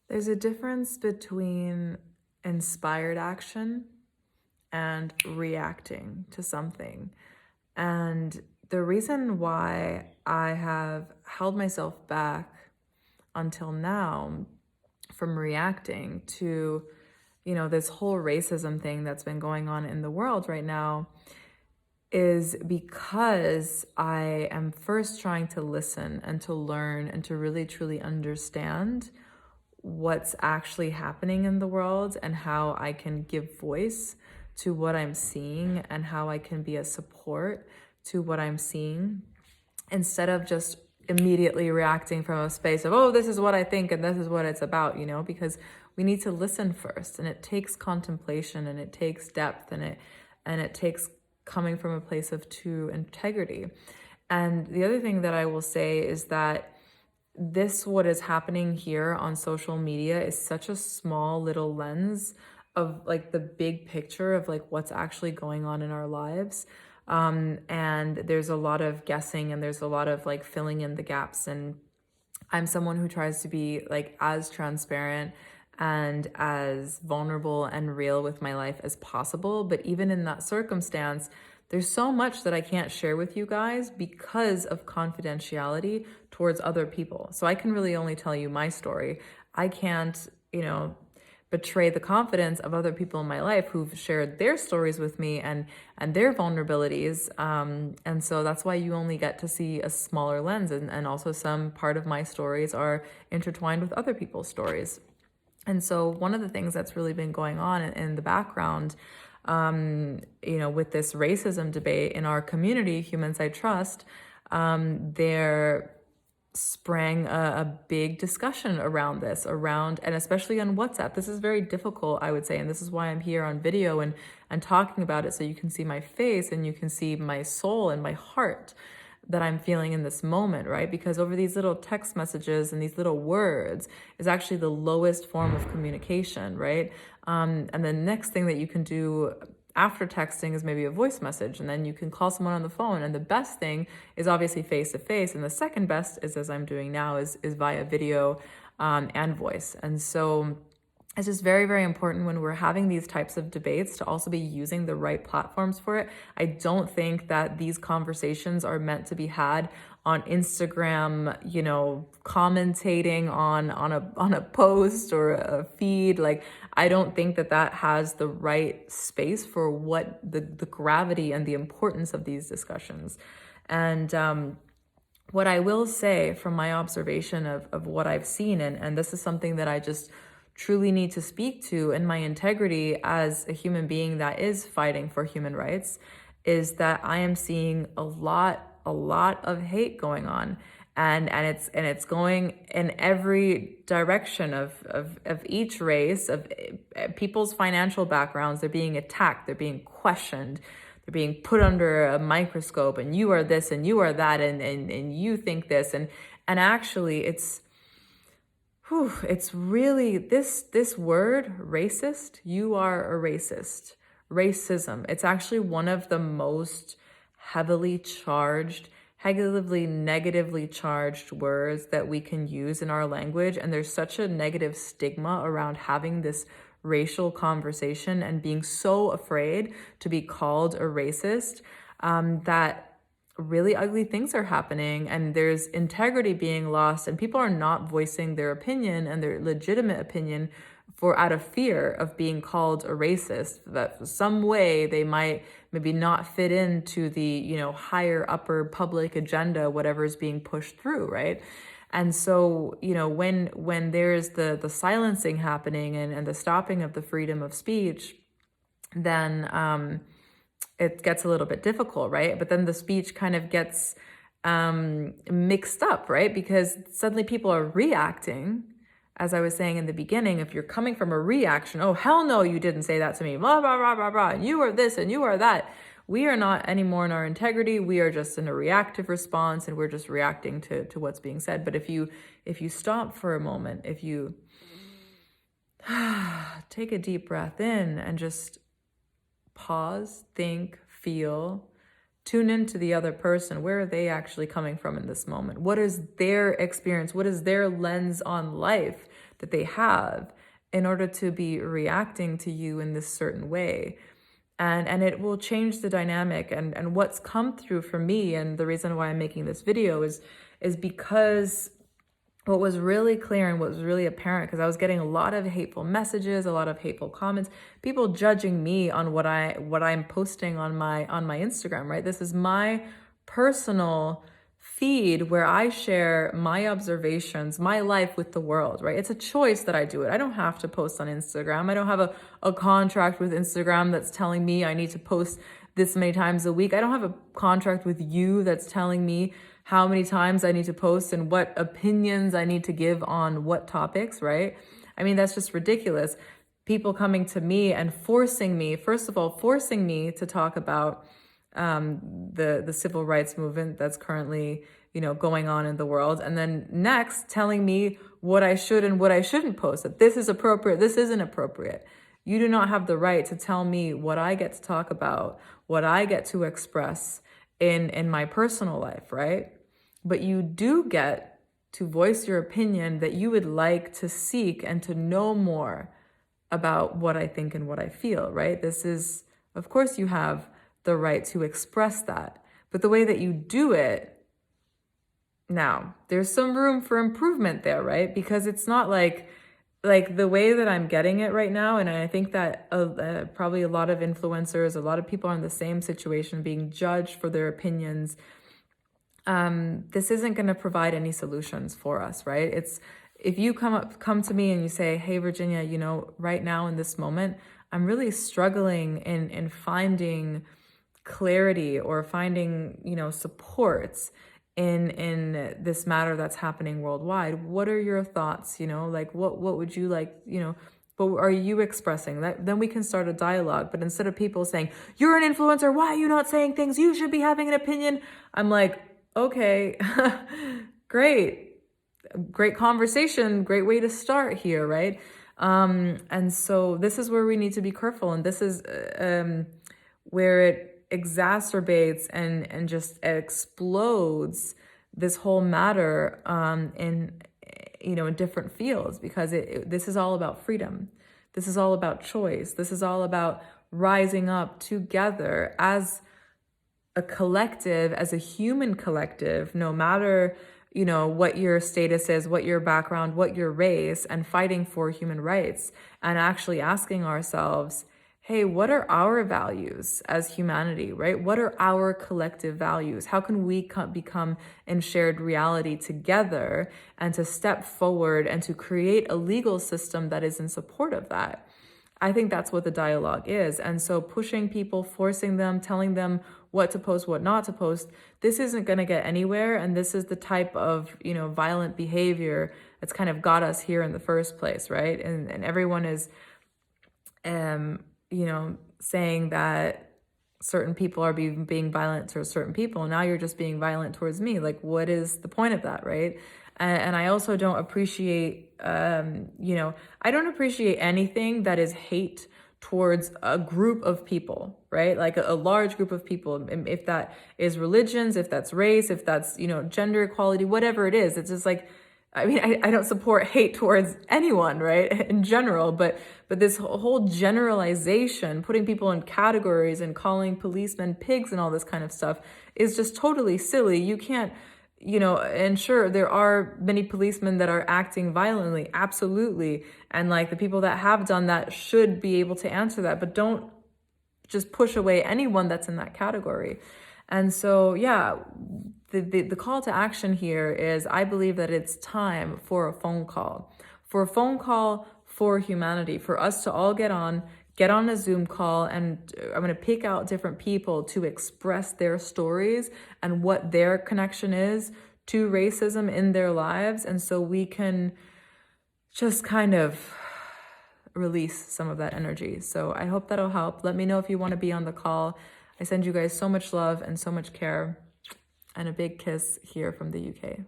There's a difference between inspired action and reacting to something. And the reason why I have held myself back until now from reacting to, this whole racism thing that's been going on in the world right now is because I am first trying to listen and to learn and to really truly understand what's actually happening in the world and how I can give voice to what I'm seeing and how I can be a support to what I'm seeing instead of just immediately reacting from a space of, oh, this is what I think and this is what it's about, because we need to listen first, and it takes contemplation and it takes depth and it takes coming from a place of true integrity. And the other thing that I will say is that what is happening here on social media is such a small little lens of like the big picture of like what's actually going on in our lives. And there's a lot of guessing and there's a lot of like filling in the gaps. And I'm someone who tries to be like as transparent and as vulnerable and real with my life as possible. But even in that circumstance, there's so much that I can't share with you guys because of confidentiality towards other people. So I can really only tell you my story. I can't, betray the confidence of other people in my life who've shared their stories with me and their vulnerabilities. And so that's why you only get to see a smaller lens. And also some part of my stories are intertwined with other people's stories. And so one of the things that's really been going on in the background, with this racism debate in our community, Humans I Trust, there sprang a big discussion around this, and especially on WhatsApp. This is very difficult, I would say, and this is why I'm here on video and talking about it, so you can see my face and you can see my soul and my heart that I'm feeling in this moment, right? Because over these little text messages and these little words is actually the lowest form of communication, right? And the next thing that you can do after texting is maybe a voice message, and then you can call someone on the phone. And the best thing is obviously face to face, and the second best is, as I'm doing now, is via video and voice. And so it's just very, very important when we're having these types of debates to also be using the right platforms for it. I don't think that these conversations are meant to be had on Instagram, commentating on a post or a feed. Like, I don't think that has the right space for what the gravity and the importance of these discussions. And what I will say from my observation of what I've seen, and this is something that I just truly need to speak to in my integrity as a human being that is fighting for human rights, is that I am seeing a lot of hate going on. And it's going in every direction of each race, of people's financial backgrounds. They're being attacked, they're being questioned, they're being put under a microscope, and you are this and you are that, and you think this, and actually it's really this word, racist. You are a racist. Racism. It's actually one of the most heavily negatively charged words that we can use in our language. And there's such a negative stigma around having this racial conversation and being so afraid to be called a racist, that really ugly things are happening, and there's integrity being lost, and people are not voicing their opinion and their legitimate opinion out of fear of being called a racist, that some way they might maybe not fit into the higher upper public agenda, whatever is being pushed through, right? And so when there's the silencing happening and the stopping of the freedom of speech, then it gets a little bit difficult, right? But then the speech kind of gets mixed up, right? Because suddenly people are reacting. As I was saying in the beginning, if you're coming from a reaction, oh, hell no, you didn't say that to me, blah, blah, blah, blah, blah, and you are this and you are that. We are not anymore in our integrity. We are just in a reactive response, and we're just reacting to what's being said. But if you stop for a moment, if you take a deep breath in and just pause, think, feel, tune into the other person. Where are they actually coming from in this moment? What is their experience? What is their lens on life that they have in order to be reacting to you in this certain way. And it will change the dynamic. And what's come through for me, and the reason why I'm making this video is because what was really clear and what was really apparent, because I was getting a lot of hateful messages, a lot of hateful comments, people judging me on what I'm posting on my Instagram, right? This is my personal feed where I share my observations, my life with the world, right? It's a choice that I do it. I don't have to post on Instagram. I don't have a contract with Instagram that's telling me I need to post this many times a week. I don't have a contract with you that's telling me how many times I need to post and what opinions I need to give on what topics, right? I mean, that's just ridiculous. People coming to me and forcing me, first of all, forcing me to talk about the civil rights movement that's currently, going on in the world. And then next telling me what I should and what I shouldn't post, that this is appropriate, this isn't appropriate. You do not have the right to tell me what I get to talk about, what I get to express in my personal life, right? But you do get to voice your opinion that you would like to seek and to know more about what I think and what I feel, right? This is, of course, you have the right to express that. But the way that you do it, now, there's some room for improvement there, right? Because it's not like the way that I'm getting it right now, and I think that probably a lot of influencers, a lot of people are in the same situation, being judged for their opinions. This isn't going to provide any solutions for us, right? It's if you come to me and you say, hey, Virginia, right now in this moment, I'm really struggling in finding clarity or finding, supports in this matter that's happening worldwide. What are your thoughts? What would you like, what are you expressing? Then we can start a dialogue. But instead of people saying, you're an influencer, why are you not saying things? You should be having an opinion. I'm like, okay, great conversation, great way to start here, right? And so this is where we need to be careful. And this is where it exacerbates and just explodes this whole matter in different fields, because this is all about freedom. This is all about choice. This is all about rising up together as a collective, as a human collective, no matter what your status is, what your background, what your race, and fighting for human rights, and actually asking ourselves, hey, what are our values as humanity, right? What are our collective values? How can we become in shared reality together, and to step forward and to create a legal system that is in support of that? I think that's what the dialogue is. And so pushing people, forcing them, telling them what to post, what not to post, this isn't going to get anywhere. And this is the type of, violent behavior that's kind of got us here in the first place, right? And everyone is, saying that certain people are being violent towards certain people. Now you're just being violent towards me. Like, what is the point of that, right? And I also don't appreciate, I don't appreciate anything that is hate towards a group of people, right? Like a large group of people. If that is religions, if that's race, if that's, gender equality, whatever it is, it's just like, I don't support hate towards anyone, right? In general, but this whole generalization, putting people in categories and calling policemen pigs and all this kind of stuff is just totally silly. You can't, and sure, there are many policemen that are acting violently, absolutely. And like the people that have done that should be able to answer that, but don't just push away anyone that's in that category. And so, yeah, the call to action here is, I believe that it's time for a phone call for humanity, for us to all get on a Zoom call, and I'm going to pick out different people to express their stories and what their connection is to racism in their lives. And so we can just kind of release some of that energy. So I hope that'll help. Let me know if you want to be on the call. I send you guys so much love and so much care, and a big kiss here from the UK.